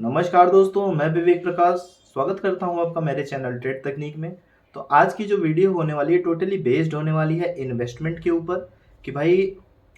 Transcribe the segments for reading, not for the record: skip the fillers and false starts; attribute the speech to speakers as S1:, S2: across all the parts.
S1: नमस्कार दोस्तों, मैं विवेक प्रकाश स्वागत करता हूं आपका मेरे चैनल ट्रेड तकनीक में। तो आज की जो वीडियो होने वाली है टोटली बेस्ड होने वाली है इन्वेस्टमेंट के ऊपर कि भाई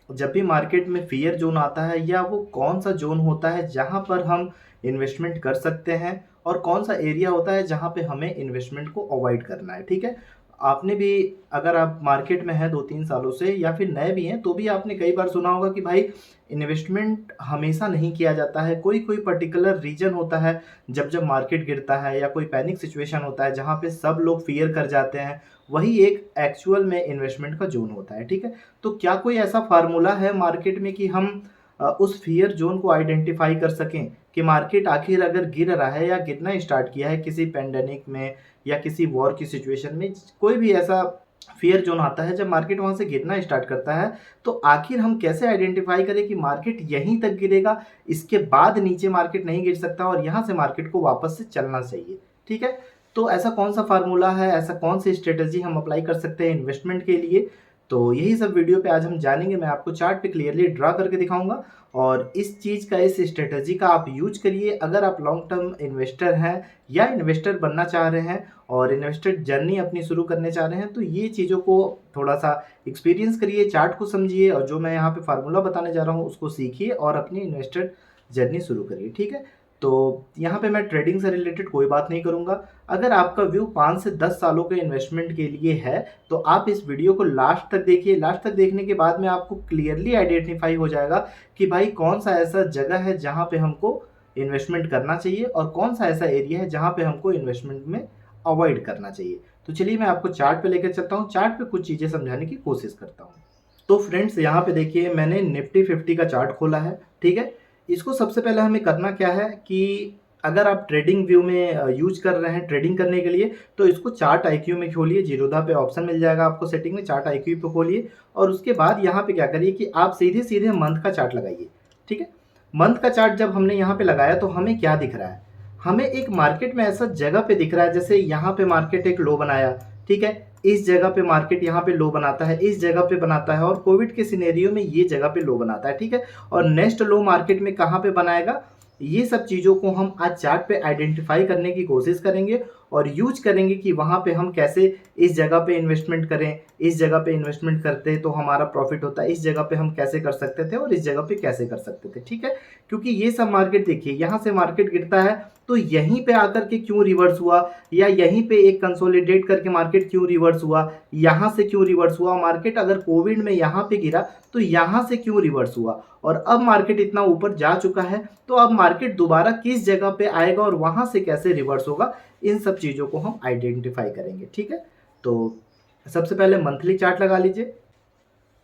S1: जब भी मार्केट में फियर जोन आता है या वो कौन सा जोन होता है जहां पर हम इन्वेस्टमेंट कर सकते हैं और कौन सा एरिया होता है जहां पे हमें इन्वेस्टमेंट को अवॉइड करना है। ठीक है, आपने भी अगर आप मार्केट में हैं 2-3 सालों से या फिर नए भी हैं तो भी आपने कई बार सुना होगा कि भाई इन्वेस्टमेंट हमेशा नहीं किया जाता है। कोई-कोई पर्टिकुलर रीज़न होता है जब मार्केट गिरता है या कोई पैनिक सिचुएशन होता है जहाँ पे सब लोग फ़ियर कर जाते हैं, वही एक एक्चुअल में इन्वेस्टमेंट का ज़ोन होता है, ठीक है? तो क्या कोई ऐसा फ़ॉर्मूला है मार्केट में कि हम उस फ़ियर ज़ोन को आइडेंटिफ़ाई कर सकें कि मार्केट आखिर अगर गिर रहा है या गिरना स्टार्ट किया है किसी पैंडेमिक में या किसी वॉर की सिचुएशन में, कोई भी ऐसा फ़ियर ज़ोन आता है जब मार्केट वहाँ से गिरना स्टार्ट करता है, तो आखिर हम कैसे आइडेंटिफ़ाई करें कि मार्केट यहीं तक गिरेगा, इसके बाद नीचे मार्केट नहीं गिर सकता और यहाँ से मार्केट को वापस से चलना चाहिए, ठीक है? तो ऐसा कौन-सा फ़ॉर्मूला है, ऐसा कौन-सी स्ट्रैटेजी हम अप्लाई कर सकते हैं इन्वेस्टमेंट के लिए? तो यही सब वीडियो पे आज हम जानेंगे। मैं आपको चार्ट पे क्लियरली ड्रा करके दिखाऊँगा और इस चीज़ का, इस स्ट्रैटेजी का आप यूज़ करिए अगर आप लॉन्ग टर्म इन्वेस्टर हैं या इन्वेस्टर बनना चाह रहे हैं और इन्वेस्टर जर्नी अपनी शुरू करने चाह रहे हैं, तो ये चीज़ों को थोड़ा-सा एक्सपीरियंस करिए, चार्ट को समझिए और जो मैं यहाँ पे फ़ॉर्मूला बताने जा रहा हूँ, उसको सीखिए और अपनी इन्वेस्टर जर्नी शुरू करिए, ठीक है? तो यहाँ पे मैं ट्रेडिंग से रिलेटेड कोई बात नहीं करूँगा। अगर आपका व्यू 5 से 10 सालों के इन्वेस्टमेंट के लिए है, तो आप इस वीडियो को लास्ट तक देखिए। लास्ट तक देखने के बाद में आपको क्लियरली आइडेंटिफ़ाई हो जाएगा कि भाई कौन-सा ऐसा जगह है जहाँ पे हमको इन्वेस्टमेंट करना चाहिए और कौन-सा ऐसा एरिया है जहाँ पे हमको इन्वेस्टमेंट में अवॉइड करना चाहिए। तो चलिए मैं आपको चार्ट पे लेकर चलता हूँ, चार्ट पे कुछ चीज़ें समझाने की कोशिश करता हूँ। तो फ्रेंड्स यहाँ पे देखिए मैंने निफ्टी 50 का चार्ट खोला है, ठीक है? इसको सबसे पहले हमें करना क्या है कि अगर आप ट्रेडिंग व्यू में यूज़ कर रहे हैं ट्रेडिंग करने के लिए, तो इसको चार्ट आईक्यू में खोलिए, ज़ीरोधा पे ऑप्शन मिल जाएगा आपको सेटिंग में, चार्ट आईक्यू पे खोलिए और उसके बाद यहाँ पे क्या करिए कि आप सीधे-सीधे मंथ का चार्ट लगाइए, ठीक है? मंथ का चार्ट जब हमने यहाँ पे लगाया तो हमें क्या दिख रहा है? हमें एक मार्केट में ऐसा जगह पे दिख रहा है जैसे यहाँ पे मार्केट एक लो बनाया, ठीक है? इस जगह पे मार्केट यहाँ पे लो बनाता है, इस जगह पे बनाता है और कोविड के सिनेरियो में ये जगह पे लो बनाता है, ठीक है? और नेक्स्ट लो मार्केट में कहाँ पे बनाएगा? ये सब चीज़ों को हम आज चार्ट पे आइडेंटिफ़ाई करने की कोशिश करेंगे और यूज़ करेंगे कि वहाँ पे हम कैसे इस जगह पे इन्वेस्टमेंट करें, इस जगह पे इन्वेस्टमेंट करते तो हमारा प्रॉफ़िट होता है, इस जगह पे हम कैसे कर सकते थे और इस जगह पे कैसे कर सकते थे, ठीक है? क्योंकि ये सब मार्केट देखिए, यहाँ से मार्केट गिरता है, तो यहीं पे आकर के क्यों रिवर्स हुआ या यहीं पे एक कंसोलिडेट करके मार्केट क्यों रिवर्स हुआ, यहाँ से क्यों रिवर्स हुआ, मार्केट अगर कोविड में यहाँ पे गिरा, तो यहाँ से क्यों रिवर्स हुआ और अब मार्केट इतना ऊपर जा चुका है, तो अब मार्केट दोबारा किस जगह पे आएगा और वहाँ से कैसे रिवर्स होगा, इन सब चीज़ों को हम आइडेंटिफ़ाई करेंगे, ठीक है? तो सबसे पहले मंथली चार्ट लगा लीजिए।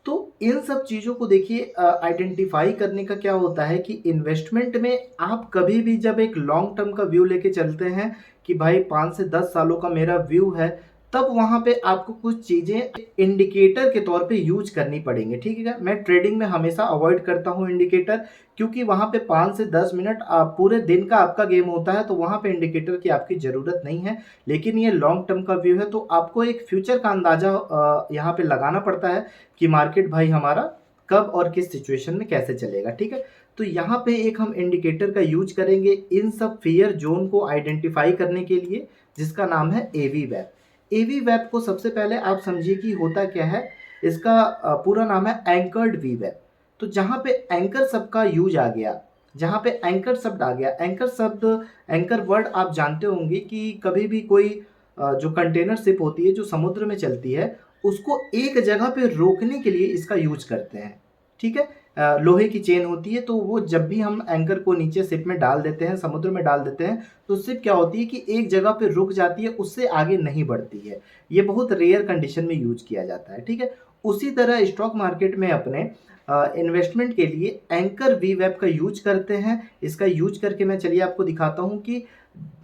S1: तो इन सब चीज़ों को देखिए आइडेंटिफ़ाई करने का क्या होता है कि इन्वेस्टमेंट में आप कभी भी जब एक लॉन्ग टर्म का व्यू लेके चलते हैं कि भाई 5 से 10 सालों का मेरा व्यू है, तब वहाँ पे आपको कुछ चीज़ें इंडिकेटर के तौर पे यूज़ करनी पड़ेंगी, ठीक है? मैं ट्रेडिंग में हमेशा अवॉइड करता हूँ इंडिकेटर क्योंकि वहाँ पे 5 से 10 मिनट पूरे दिन का आपका गेम होता है, तो वहाँ पे इंडिकेटर की आपकी ज़रूरत नहीं है। लेकिन ये लॉन्ग टर्म का व्यू है, तो आपको एक फ्यूचर का अंदाज़ा यहाँ पे लगाना पड़ता है कि मार्केट भाई हमारा कब और किस सिचुएशन में कैसे चलेगा, ठीक है? तो यहाँ पे एक हम इंडिकेटर का यूज़ करेंगे इन सब फ़ियर ज़ोन को आइडेंटिफ़ाई करने के लिए, जिसका नाम है एवीवेब। एवीवेब को सबसे पहले आप समझिए कि होता क्या है, इसका पूरा नाम है एंकर्ड वीवेब। तो जहाँ पे एंकर शब्द का यूज़ आ गया, जहाँ पे एंकर शब्द आ गया, एंकर शब्द, एंकर वर्ड आप जानते होंगे कि कभी भी कोई जो कंटेनर शिप होती है, जो समुद्र में चलती है, उसको एक जगह पे रोकने के लिए इसका यूज़ करते हैं, ठीक है? लोहे की चेन होती है, तो वो जब भी हम एंकर को नीचे शिप में डाल देते हैं, समुद्र में डाल देते हैं, तो शिप क्या होती है कि एक जगह पे रुक जाती है, उससे आगे नहीं बढ़ती है। ये बहुत रेयर कंडीशन में यूज़ किया जाता है, ठीक है? उसी तरह स्टॉक मार्केट में अपने इन्वेस्टमेंट के लिए एंकर वीवेब का यूज़ करते हैं। इसका यूज़ करके मैं चलिए आपको दिखाता हूँ कि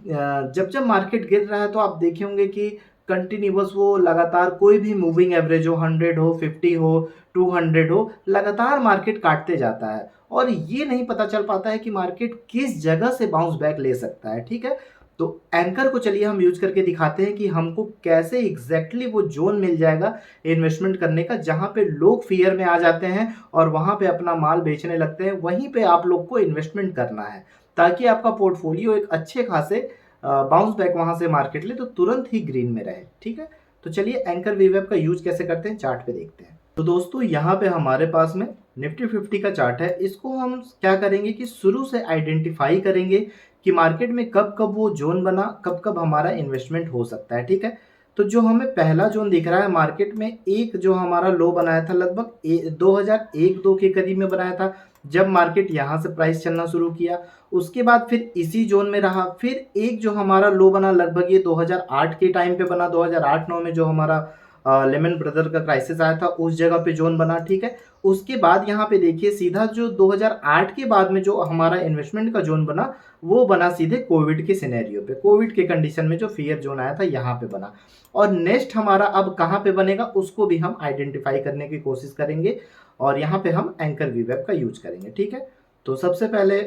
S1: जब मार्केट गिर रहा है तो आप देखे होंगे कि कंटिन्यूअस वो लगातार कोई भी मूविंग एवरेज हो, 100 हो, 50 हो, 200 हो, लगातार मार्केट काटते जाता है और ये नहीं पता चल पाता है कि मार्केट किस जगह से बाउंस बैक ले सकता है, ठीक है? तो एंकर को चलिए हम यूज़ करके दिखाते हैं कि हमको कैसे एग्ज़ैक्टली वो ज़ोन मिल जाएगा इन्वेस्टमेंट करने का, जहाँ पे लोग फ़ियर में आ जाते हैं और वहाँ पे अपना माल बेचने लगते हैं, वहीं पे आप लोग को इन्वेस्टमेंट करना है। ताकि आपका पोर्टफोलियो एक अच्छे खासे बाउंस बैक वहां से मार्केट ले तो तुरंत ही ग्रीन में रहे। ठीक है, तो चलिए एंकर वीवेब का यूज कैसे करते हैं चार्ट पे देखते हैं। तो दोस्तों यहाँ पे हमारे पास में निफ्टी 50 का चार्ट है। इसको हम क्या करेंगे कि शुरू से आइडेंटिफाई करेंगे कि मार्केट में कब कब वो जोन बना, कब कब हमारा इन्वेस्टमेंट हो सकता है। ठीक है, तो जो हमें पहला जोन दिख रहा है मार्केट में, एक जो हमारा लो बनाया था लगभग 2001-2 के करीब में बनाया था, जब मार्केट यहाँ से प्राइस चलना शुरू किया। उसके बाद फिर इसी जोन में रहा। फिर एक जो हमारा लो बना लगभग ये 2008 के टाइम पे बना, 2008-9 में जो हमारा लेमन ब्रदर का क्राइसिस आया था उस जगह पे जोन बना। ठीक है, उसके बाद यहाँ पे देखिए सीधा जो 2008 के बाद में जो हमारा इन्वेस्टमेंट का जोन बना वो बना सीधे कोविड के सिनेरियो पे, कोविड के कंडीशन में जो फियर जोन आया था यहाँ पे बना। और नेक्स्ट हमारा अब कहाँ पे बनेगा उसको भी हम आइडेंटिफाई करने की कोशिश करेंगे और यहाँ पे हम एंकर वीवेब का यूज करेंगे। ठीक है, तो सबसे पहले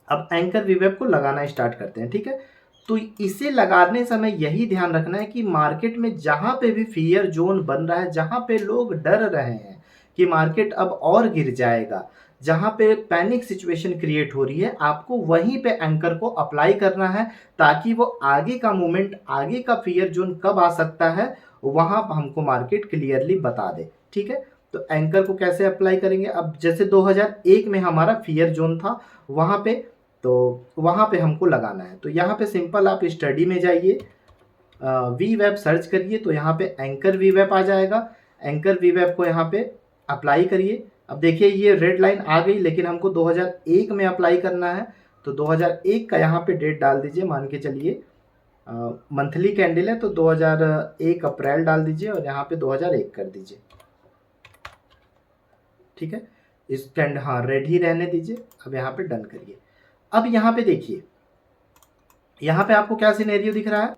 S1: अब एंकर वीवेब को लगाना स्टार्ट करते हैं। ठीक है, तो इसे लगाने समय यही ध्यान रखना है कि मार्केट में जहां पे भी फियर जोन बन रहा है, जहां पे लोग डर रहे हैं कि मार्केट अब और गिर जाएगा, जहां पे पैनिक सिचुएशन क्रिएट हो रही है, आपको वहीं पे एंकर को अप्लाई करना है ताकि वो आगे का मूवमेंट, आगे का फियर जोन कब आ सकता है वहां हमको मार्केट क्लियरली बता दे। ठीक है, तो एंकर को कैसे अप्लाई करेंगे, अब जैसे 2001 में हमारा फियर जोन था वहां पे, तो वहां पे हमको लगाना है। तो यहाँ पे सिंपल आप स्टडी में जाइए, वी वेब सर्च करिए, तो यहाँ पे एंकर वी वेब आ जाएगा। एंकर वी वेब को यहाँ पे अप्लाई करिए। अब देखिए ये रेड लाइन आ गई, लेकिन हमको 2001 में अप्लाई करना है, तो 2001 का यहाँ पे डेट डाल दीजिए। मान के चलिए मंथली कैंडल है तो 2001 अप्रैल डाल दीजिए और यहाँ पे 2001 कर दीजिए। ठीक है, इस कैंडल हाँ रेड ही रहने दीजिए। अब यहाँ पे डन करिए। अब यहाँ पे देखिए, यहाँ पे आपको क्या सिनेरियो दिख रहा है,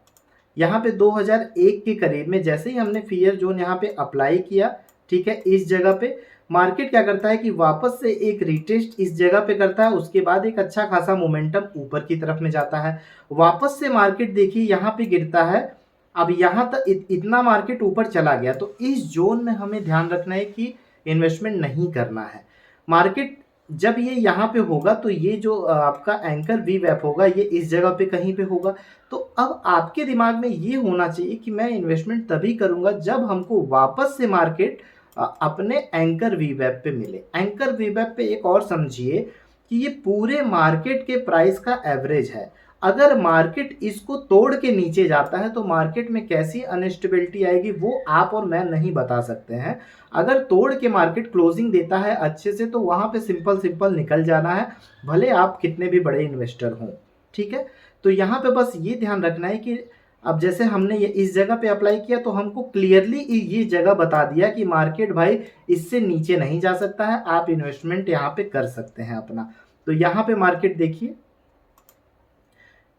S1: यहाँ पे 2001 के करीब में जैसे ही हमने फियर जोन यहाँ पे अप्लाई किया, ठीक है, इस जगह पे मार्केट क्या करता है कि वापस से एक रिटेस्ट इस जगह पे करता है, उसके बाद एक अच्छा खासा मोमेंटम ऊपर की तरफ में जाता है। वापस से मार्केट देखिए यहाँ पे गिरता है। अब यहाँ तक इतना मार्केट ऊपर चला गया, तो इस जोन में हमें ध्यान रखना है कि इन्वेस्टमेंट नहीं करना है। मार्केट जब ये यहाँ पे होगा तो ये जो आपका एंकर वी वैप होगा ये इस जगह पे कहीं पे होगा। तो अब आपके दिमाग में ये होना चाहिए कि मैं इन्वेस्टमेंट तभी करूंगा जब हमको वापस से मार्केट अपने एंकर वी वैप पे मिले। एंकर वी वैप पे एक और समझिए कि ये पूरे मार्केट के प्राइस का एवरेज है। अगर मार्केट इसको तोड़ के नीचे जाता है तो मार्केट में कैसी अनस्टेबिलिटी आएगी वो आप और मैं नहीं बता सकते हैं। अगर तोड़ के मार्केट क्लोजिंग देता है अच्छे से तो वहां पे सिंपल सिंपल निकल जाना है, भले आप कितने भी बड़े इन्वेस्टर हों। ठीक है, तो यहाँ पे बस ये ध्यान रखना है कि अब जैसे हमने ये इस जगह पे अप्लाई किया तो हमको क्लियरली ये जगह बता दिया कि मार्केट भाई इससे नीचे नहीं जा सकता है, आप इन्वेस्टमेंट यहाँ पे कर सकते हैं अपना। तो यहाँ पे मार्केट देखिए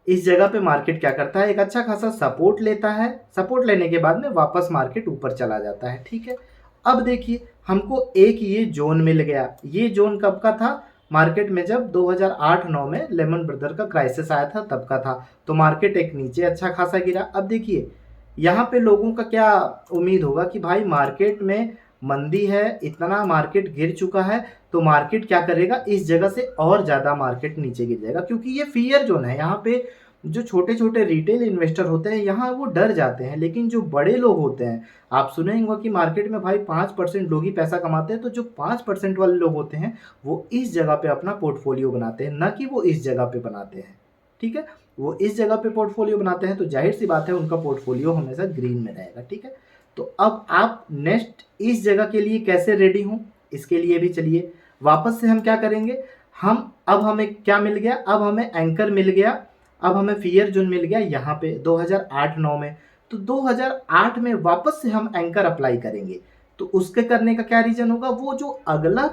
S1: इस जगह पे मार्केट क्या करता है, एक अच्छा खासा सपोर्ट लेता है, सपोर्ट लेने के बाद में वापस मार्केट ऊपर चला जाता है। ठीक है, अब देखिए हमको एक ये जोन मिल गया। ये जोन कब का था, मार्केट में जब 2008-9 में लेमन ब्रदर का क्राइसिस आया था तब का था। तो मार्केट एक नीचे अच्छा खासा गिरा। अब देखिए यहाँ पे लोगों का क्या उम्मीद होगा कि भाई मार्केट में मंदी है, इतना मार्केट गिर चुका है, तो मार्केट क्या करेगा, इस जगह से और ज़्यादा मार्केट नीचे गिर जाएगा, क्योंकि ये फियर जोन है। यहाँ पे जो छोटे छोटे रिटेल इन्वेस्टर होते हैं यहाँ वो डर जाते हैं, लेकिन जो बड़े लोग होते हैं, आप सुने होंगे कि मार्केट में भाई 5% लोग ही पैसा कमाते हैं। तो जो 5% वाले लोग होते हैं वो इस जगह पे अपना पोर्टफोलियो बनाते हैं, न कि वो इस जगह पे बनाते हैं। ठीक है, वो इस जगह पे पोर्टफोलियो बनाते हैं तो जाहिर सी बात है उनका पोर्टफोलियो हमेशा ग्रीन में रहेगा। ठीक है, तो अब आप नेक्स्ट इस जगह के लिए कैसे रेडी हूँ, इसके लिए भी चलिए वापस से हम क्या करेंगे, हम अब हमें क्या मिल गया, अब हमें एंकर मिल गया, अब हमें फियर जोन मिल गया यहाँ पे 2008-9 में। तो 2008 में वापस से हम एंकर अप्लाई करेंगे। तो उसके करने का क्या रीजन होगा, वो जो अगला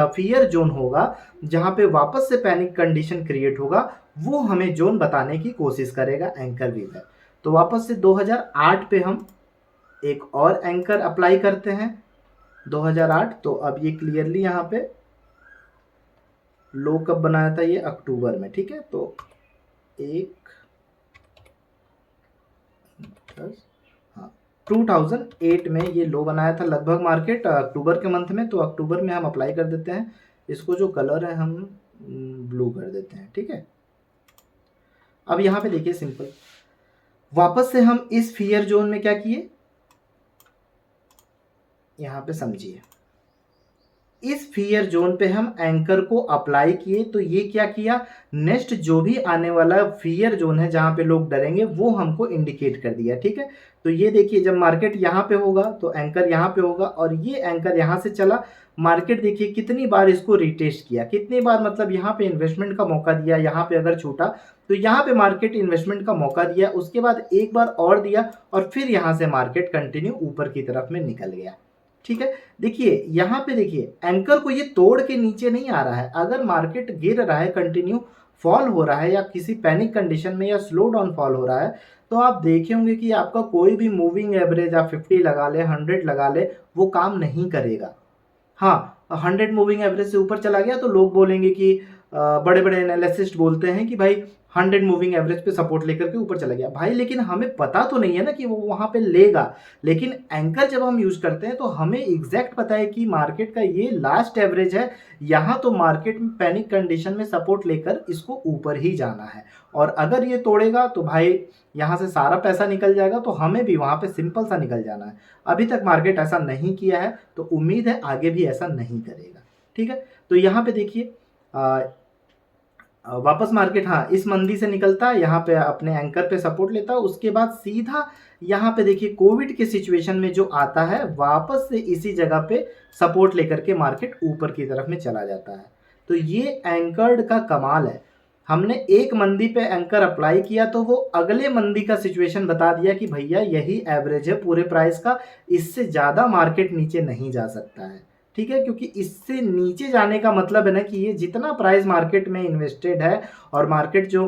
S1: फियर जोन होगा जहाँ पे वापस से पैनिक कंडीशन क्रिएट होगा वो हमें जोन बताने की कोशिश करेगा एंकर वीवर। तो वापस से 2008 पे हम एक और एंकर अप्लाई करते हैं 2008। तो अब ये क्लियरली यहाँ पे लो कब बनाया था, ये अक्टूबर में। ठीक है, तो 2008 में ये लो बनाया था लगभग मार्केट अक्टूबर के मंथ में। तो अक्टूबर में हम अप्लाई कर देते हैं। इसको जो कलर है हम ब्लू कर देते हैं, ठीक है। अब यहाँ पे देखिए सिंपल, वापस से हम इस फियर जोन में क्या किए, यहाँ पे समझिए, इस फियर जोन पे हम एंकर को अप्लाई किए, तो ये क्या किया, नेक्स्ट जो भी आने वाला फियर जोन है जहां पे लोग डरेंगे वो हमको इंडिकेट कर दिया, ठीक है। तो ये देखिए जब मार्केट यहाँ पे होगा तो एंकर यहाँ पे होगा, और ये एंकर यहाँ से चला, मार्केट देखिए कितनी बार इसको रिटेस्ट किया, कितनी बार मतलब यहाँ पे इन्वेस्टमेंट का मौका दिया, यहाँ पे अगर छूटा तो यहाँ पे मार्केट इन्वेस्टमेंट का मौका दिया, उसके बाद एक बार और दिया, और फिर यहाँ से मार्केट कंटिन्यू ऊपर की तरफ में निकल गया, ठीक है। देखिए यहाँ पे देखिए एंकर को ये तोड़ के नीचे नहीं आ रहा है, अगर मार्केट गिर रहा है, कंटिन्यू फॉल हो रहा है, या किसी पैनिक कंडीशन में या स्लो डाउन फॉल हो रहा है, तो आप देखे होंगे कि आपका कोई भी मूविंग एवरेज आप 50 लगा ले, 100 लगा ले, वो काम नहीं करेगा। हाँ, 100 मूविंग एवरेज से ऊपर चला गया तो लोग बोलेंगे कि बड़े बड़े एनालिसिस्ट बोलते हैं कि भाई 100 मूविंग एवरेज पे सपोर्ट लेकर के ऊपर चला गया भाई, लेकिन हमें पता तो नहीं है ना कि वो वहां पे लेगा। लेकिन एंकर जब हम यूज करते हैं तो हमें एग्जैक्ट पता है कि मार्केट का ये लास्ट एवरेज है, यहाँ तो मार्केट में पैनिक कंडीशन में सपोर्ट लेकर इसको ऊपर ही जाना है, और अगर ये तोड़ेगा तो भाई यहाँ से सारा पैसा निकल जाएगा, तो हमें भी वहां पे सिंपल सा निकल जाना है। अभी तक मार्केट ऐसा नहीं किया है, तो उम्मीद है आगे भी ऐसा नहीं करेगा, ठीक है। तो यहाँ पे देखिए वापस मार्केट हाँ इस मंदी से निकलता है, यहाँ पे अपने एंकर पे सपोर्ट लेता है, उसके बाद सीधा यहाँ पे देखिए कोविड के सिचुएशन में जो आता है, वापस से इसी जगह पे सपोर्ट लेकर के मार्केट ऊपर की तरफ में चला जाता है। तो ये एंकर्ड का कमाल है, हमने एक मंदी पे एंकर अप्लाई किया तो वो अगले मंदी का सिचुएशन बता दिया कि भैया यही एवरेज है पूरे प्राइस का, इससे ज़्यादा मार्केट नीचे नहीं जा सकता है, ठीक है। क्योंकि इससे नीचे जाने का मतलब है ना कि ये जितना प्राइस मार्केट में इन्वेस्टेड है, और मार्केट जो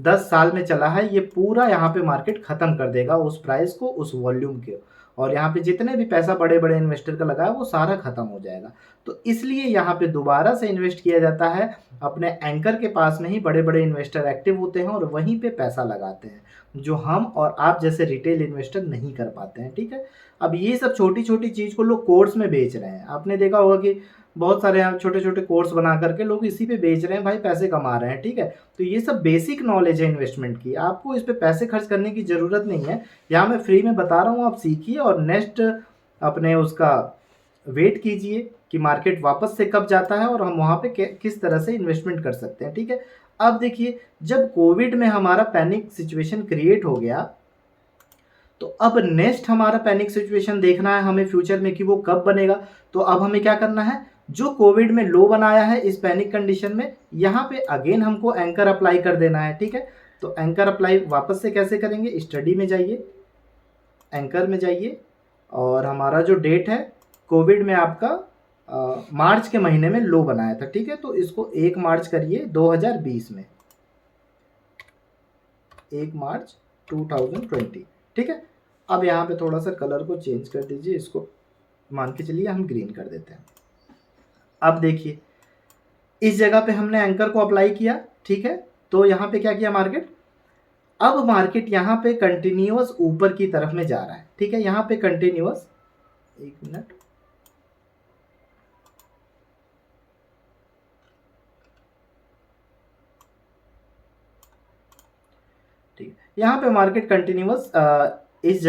S1: 10 साल में चला है, ये पूरा यहाँ पे मार्केट खत्म कर देगा उस प्राइस को, उस वॉल्यूम के, और यहाँ पे जितने भी पैसा बड़े बड़े इन्वेस्टर का लगा है वो सारा खत्म हो जाएगा। तो इसलिए यहाँ पे दोबारा से इन्वेस्ट किया जाता है, अपने एंकर के पास में ही बड़े बड़े इन्वेस्टर एक्टिव होते हैं और वहीं पे पैसा लगाते हैं, जो हम और आप जैसे रिटेल इन्वेस्टर नहीं कर पाते हैं, ठीक है। अब ये सब छोटी छोटी चीज़ को लोग कोर्स में बेच रहे हैं, आपने देखा होगा कि बहुत सारे यहाँ छोटे छोटे कोर्स बना करके लोग इसी पे बेच रहे हैं, भाई पैसे कमा रहे हैं, ठीक है। तो ये सब बेसिक नॉलेज है इन्वेस्टमेंट की, आपको इस पे पैसे खर्च करने की ज़रूरत नहीं है, यहाँ मैं फ्री में बता रहा हूँ, आप सीखिए और नेक्स्ट अपने उसका वेट कीजिए कि मार्केट वापस से कब जाता है और हम वहाँ पे किस तरह से इन्वेस्टमेंट कर सकते हैं, ठीक है। अब देखिए जब कोविड में हमारा पैनिक सिचुएशन क्रिएट हो गया, तो अब नेक्स्ट हमारा पैनिक सिचुएशन देखना है हमें फ्यूचर में कि वो कब बनेगा। तो अब हमें क्या करना है, जो कोविड में लो बनाया है इस पैनिक कंडीशन में, यहाँ पे अगेन हमको एंकर अप्लाई कर देना है, ठीक है। तो एंकर अप्लाई वापस से कैसे करेंगे, स्टडी में जाइए, एंकर में जाइए, और हमारा जो डेट है कोविड में आपका मार्च के महीने में लो बनाया था, ठीक है। तो इसको 1 मार्च करिए 2020 में, 1 मार्च 2020, ठीक है। अब यहाँ पे थोड़ा सा कलर को चेंज कर दीजिए, इसको मान के चलिए हम ग्रीन कर देते हैं। अब देखिए इस जगह पे हमने एंकर को अप्लाई किया, ठीक है। तो यहाँ पे क्या किया मार्केट, अब मार्केट यहाँ पे कंटिन्यूअस ऊपर की तरफ में जा रहा है, ठीक है। यहाँ पे कंटिन्यूअस, एक मिनट, ठीक है, यहाँ पे मार्केट कंटिन्यूअस इस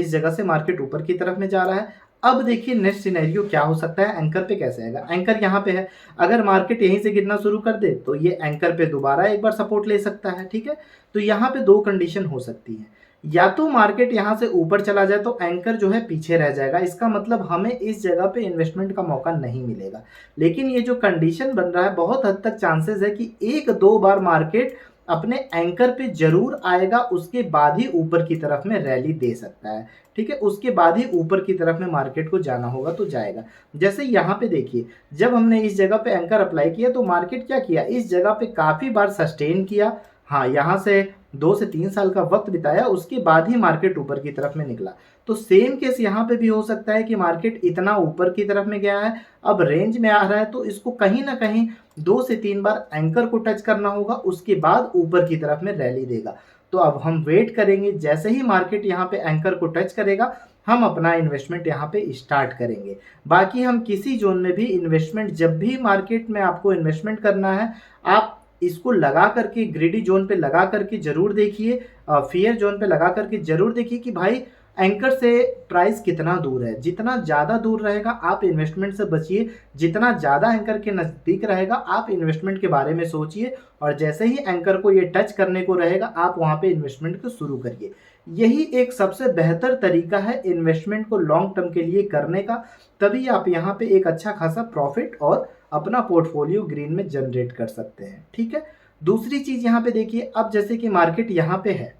S1: जगह से मार्केट ऊपर की तरफ में जा रहा है। अब देखिए नेक्स्ट सिनेरियो क्या हो सकता है, एंकर पे कैसे आएगा, एंकर यहाँ पे है, अगर मार्केट यहीं से गिरना शुरू कर दे तो ये एंकर पे दोबारा एक बार सपोर्ट ले सकता है, ठीक है। तो यहाँ पे 2 कंडीशन हो सकती है, या तो मार्केट यहाँ से ऊपर चला जाए तो एंकर जो है पीछे रह जाएगा, इसका मतलब हमें इस जगह पे इन्वेस्टमेंट का मौका नहीं मिलेगा। लेकिन ये जो कंडीशन बन रहा है, बहुत हद तक चांसेस है कि 1-2 बार मार्केट अपने एंकर पे जरूर आएगा, उसके बाद ही ऊपर की तरफ में रैली दे सकता है, ठीक है। उसके बाद ही ऊपर की तरफ में मार्केट को जाना होगा तो जाएगा। जैसे यहाँ पे देखिए जब हमने इस जगह पे एंकर अप्लाई किया तो मार्केट क्या किया, इस जगह पे काफ़ी बार सस्टेन किया, हाँ यहाँ से 2 से 3 साल का वक्त बिताया, उसके बाद ही मार्केट ऊपर की तरफ में निकला। तो सेम केस यहाँ पे भी हो सकता है कि मार्केट इतना ऊपर की तरफ में गया है, अब रेंज में आ रहा है, तो इसको कहीं ना कहीं 2 से 3 बार एंकर को टच करना होगा, उसके बाद ऊपर की तरफ में रैली देगा। तो अब हम वेट करेंगे, जैसे ही मार्केट यहाँ पे एंकर को टच करेगा हम अपना इन्वेस्टमेंट यहाँ पे स्टार्ट करेंगे। बाकी हम किसी जोन में भी इन्वेस्टमेंट, जब भी मार्केट में आपको इन्वेस्टमेंट करना है, आप इसको लगा करके ग्रीडी जोन पे लगा करके जरूर देखिए, फियर जोन पे लगा करके जरूर देखिए कि भाई एंकर से प्राइस कितना दूर है। जितना ज़्यादा दूर रहेगा आप इन्वेस्टमेंट से बचिए, जितना ज़्यादा एंकर के नज़दीक रहेगा आप इन्वेस्टमेंट के बारे में सोचिए, और जैसे ही एंकर को ये टच करने को रहेगा आप वहाँ पे इन्वेस्टमेंट को शुरू करिए। यही एक सबसे बेहतर तरीका है इन्वेस्टमेंट को लॉन्ग टर्म के लिए करने का। तभी आप यहाँ पे एक अच्छा खासा प्रॉफिट और अपना पोर्टफोलियो ग्रीन में जनरेट कर सकते हैं। ठीक है, दूसरी चीज़ यहाँ पे देखिए, अब जैसे कि मार्केट यहाँ पे है,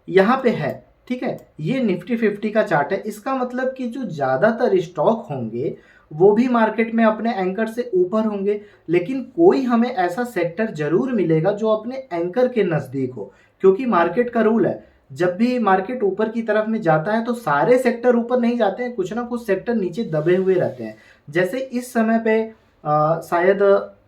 S1: यहाँ पे है, ठीक है, ये निफ्टी 50 का चार्ट है। इसका मतलब कि जो ज़्यादातर स्टॉक होंगे वो भी मार्केट में अपने एंकर से ऊपर होंगे, लेकिन कोई हमें ऐसा सेक्टर जरूर मिलेगा जो अपने एंकर के नज़दीक हो। क्योंकि मार्केट का रूल है, जब भी मार्केट ऊपर की तरफ में जाता है तो सारे सेक्टर ऊपर नहीं जाते हैं, कुछ ना कुछ सेक्टर नीचे दबे हुए रहते हैं। जैसे इस समय पे शायद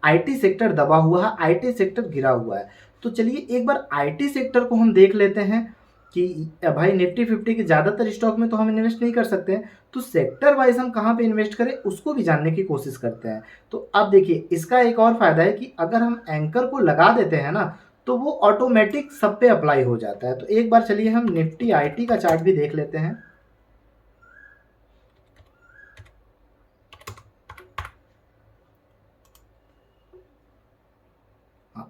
S1: आईटी सेक्टर दबा हुआ है, आईटी सेक्टर गिरा हुआ है। तो चलिए एक बार आईटी सेक्टर को हम देख लेते हैं कि भाई निफ्टी 50 के ज़्यादातर स्टॉक में तो हम इन्वेस्ट नहीं कर सकते हैं, तो सेक्टर वाइज हम कहाँ पे इन्वेस्ट करें उसको भी जानने की कोशिश करते हैं। तो अब देखिए इसका एक और फायदा है कि अगर हम एंकर को लगा देते हैं ना तो वो ऑटोमेटिक सब पे अप्लाई हो जाता है। तो एक बार चलिए हम निफ्टी आईटी का चार्ट भी देख लेते हैं।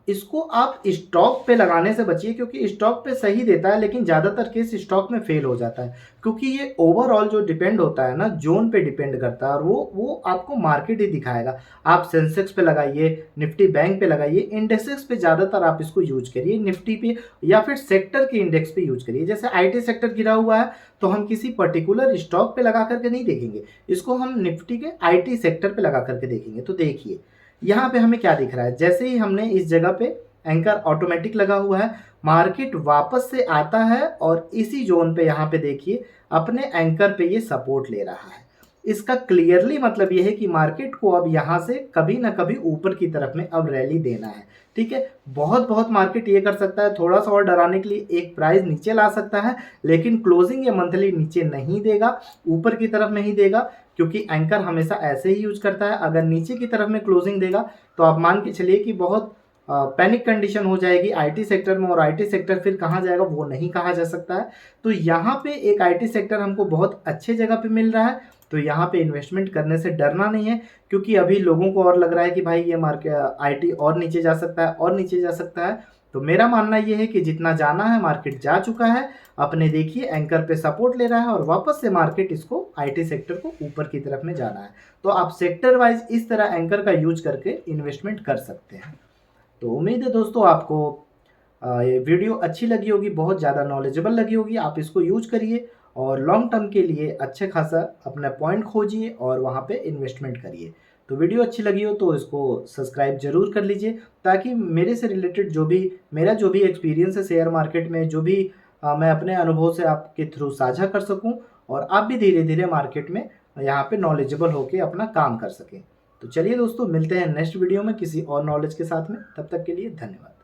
S1: इसको आप स्टॉक पे लगाने से बचिए, क्योंकि स्टॉक पे सही देता है लेकिन ज़्यादातर केस स्टॉक में फेल हो जाता है। क्योंकि ये ओवरऑल जो डिपेंड होता है ना, जोन पे डिपेंड करता है, और वो आपको मार्केट ही दिखाएगा। आप सेंसेक्स पे लगाइए, निफ्टी बैंक पे लगाइए, इंडेक्सेस पे ज़्यादातर आप इसको यूज करिए, निफ्टी पे या फिर सेक्टर के इंडेक्स पे यूज करिए। जैसे आईटी सेक्टर गिरा हुआ है तो हम किसी पर्टिकुलर स्टॉक पे लगा करके नहीं देखेंगे, इसको हम निफ्टी के आईटी सेक्टर पे लगा करके देखेंगे। तो देखिए यहाँ पे हमें क्या दिख रहा है, जैसे ही हमने इस जगह पे एंकर ऑटोमेटिक लगा हुआ है, मार्केट वापस से आता है और इसी जोन पे यहाँ पे देखिए अपने एंकर पे ये सपोर्ट ले रहा है। इसका क्लियरली मतलब ये है कि मार्केट को अब यहाँ से कभी ना कभी ऊपर की तरफ में अब रैली देना है। ठीक है, बहुत बहुत मार्केट ये कर सकता है, थोड़ा सा और डराने के लिए एक प्राइस नीचे ला सकता है, लेकिन क्लोजिंग या मंथली नीचे नहीं देगा, ऊपर की तरफ नहीं देगा, क्योंकि एंकर हमेशा ऐसे ही यूज करता है। अगर नीचे की तरफ में क्लोजिंग देगा तो आप मान के चलिए कि बहुत पैनिक कंडीशन हो जाएगी आईटी सेक्टर में, और आईटी सेक्टर फिर कहाँ जाएगा वो नहीं कहा जा सकता है। तो यहाँ पे एक आईटी सेक्टर हमको बहुत अच्छे जगह पे मिल रहा है, तो यहाँ पे इन्वेस्टमेंट करने से डरना नहीं है। क्योंकि अभी लोगों को और लग रहा है कि भाई ये मार्केट आईटी और नीचे जा सकता है और नीचे जा सकता है। तो मेरा मानना ये है कि जितना जाना है मार्केट जा चुका है, अपने देखिए एंकर पे सपोर्ट ले रहा है और वापस से मार्केट इसको आईटी सेक्टर को ऊपर की तरफ में जाना है। तो आप सेक्टर वाइज इस तरह एंकर का यूज करके इन्वेस्टमेंट कर सकते हैं। तो उम्मीद है दोस्तों आपको ये वीडियो अच्छी लगी होगी, बहुत ज़्यादा नॉलेजेबल लगी होगी। आप इसको यूज करिए और लॉन्ग टर्म के लिए अच्छे खासा अपना पॉइंट खोजिए और वहाँ पे इन्वेस्टमेंट करिए। तो वीडियो अच्छी लगी हो तो इसको सब्सक्राइब जरूर कर लीजिए, ताकि मेरे से रिलेटेड मेरा जो भी एक्सपीरियंस है शेयर मार्केट में, जो भी मैं अपने अनुभव से आपके थ्रू साझा कर सकूं, और आप भी धीरे धीरे मार्केट में यहाँ पे नॉलेजेबल होके अपना काम कर सकें। तो चलिए दोस्तों, मिलते हैं नेक्स्ट वीडियो में किसी और नॉलेज के साथ में। तब तक के लिए धन्यवाद।